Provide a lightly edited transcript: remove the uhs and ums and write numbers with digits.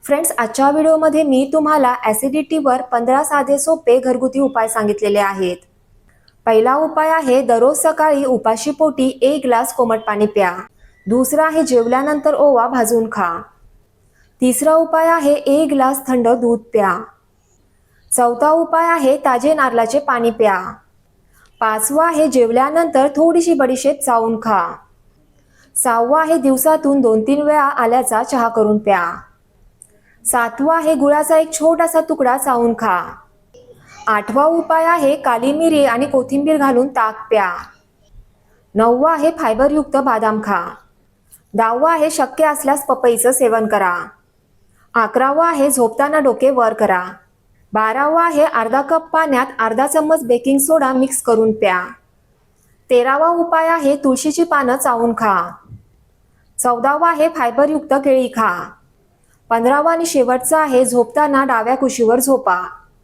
Friends, आजच्या व्हिडिओमध्ये मी तुम्हाला ॲसिडिटीवर 15 साधे सोपे घरगुती उपाय सांगितलेले आहेत. पहिला उपाय आहे दररोज सकाळी उपाशी पोटी 1 ग्लास कोमट पाणी प्या. दुसरा आहे जेवल्यानंतर ओवा भाजून खा. तिसरा उपाय आहे 1 ग्लास थंड दूध प्या. चौथा उपाय आहे ताजे नारळाचे पाणी प्या. पाचवा आहे जेवल्यानंतर थोडीशी बडीशेप चावून खा. सहावा आहे दिवसातून 2-3 वेळा आल्याचा चहा करून प्या. सातवा आहे गुळाचा एक छोटासा तुकडा चावून खा. आठवा उपाय आहे काली मिरी आणि कोथिंबीर घालून ताक प्या. नववा आहे फायबरयुक्त बदाम खा. 10वा आहे शक्य असल्यास पपईचं सेवन करा. 11वा आहे झोपताना डोके वर करा. 12वा आहे अर्धा कप पाण्यात अर्धा चम्मच बेकिंग सोडा मिक्स करून प्या. 13वा उपाय आहे तुळशीची पानं चावून खा. 14वा आहे फायबरयुक्त केळी खा. 15वा आणि शेवटचा आहे झोपताना डाव्या कुशीवर झोपा.